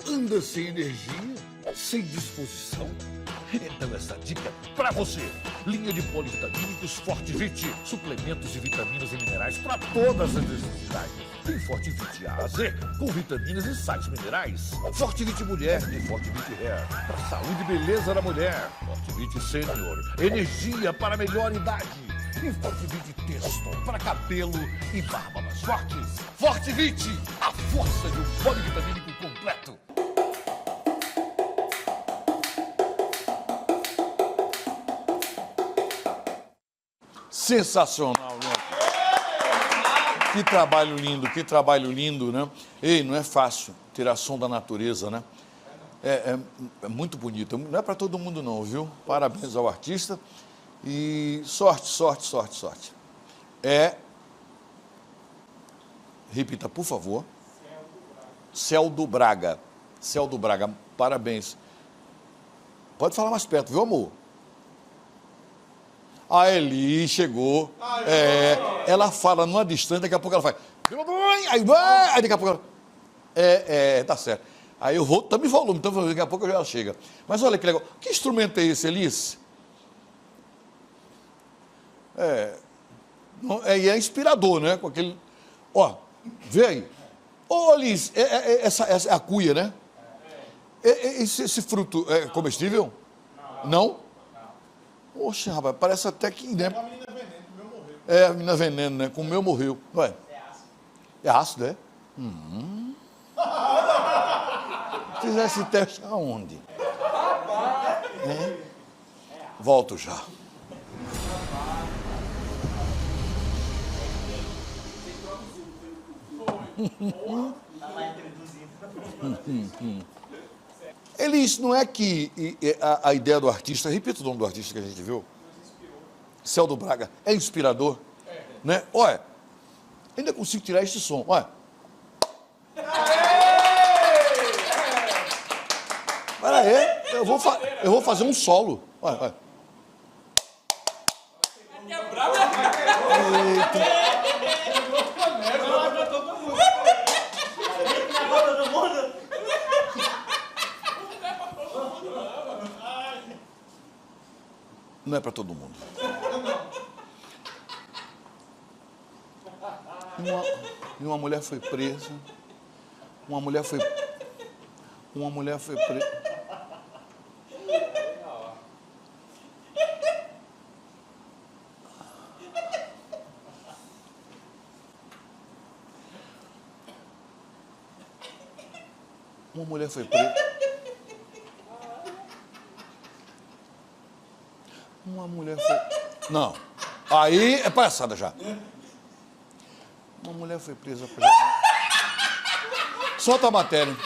anda sem energia, sem disposição? Então essa dica pra você. Linha de polivitamínicos Fortivite. Suplementos de vitaminas e minerais para todas as necessidades. Tem Fortivite A a Z, com vitaminas e sais minerais. Fortivite Mulher e Fortivite Hair, para saúde e beleza da mulher. Fortivite Sênior, energia para melhor idade. E Fortivite Testo, para cabelo e barba mais fortes. Fortivite, a força de um polivitamínico completo. Sensacional, né? Que trabalho lindo, né? Ei, não é fácil tirar som da natureza, né? É muito bonito. Não é para todo mundo não, viu? Parabéns ao artista e sorte. Repita, por favor. Celdo Braga. Celdo Braga, parabéns. Pode falar mais perto, viu, amor? A Eli chegou, ela fala numa distância, daqui a pouco ela faz, aí daqui a pouco ela, tá certo. Aí eu vou, também volume, então daqui a pouco ela chega. Mas olha que legal, que instrumento é esse, Elis? É inspirador, né? Com aquele, ó, vê aí. Ô, Elis, essa é a cuia, né? Esse fruto é comestível? Não? Oxe, rapaz, parece até que, né? A menina veneno, o meu morreu. A menina veneno, né? Com o meu morreu. Ué. É ácido, é? Fizer esse teste aonde? Volto já. Elis, não é que a ideia do artista, repita o nome do artista que a gente viu, Celdo Braga, é inspirador, né? Olha, ainda consigo tirar este som, olha. Pera aí, eu vou fazer um solo, olha. Eita. Não é para todo mundo. Uma mulher foi presa. Uma mulher foi presa. Uma mulher foi presa. Uma mulher foi... Não. Aí é palhaçada já. Uma mulher foi presa. Solta a matéria.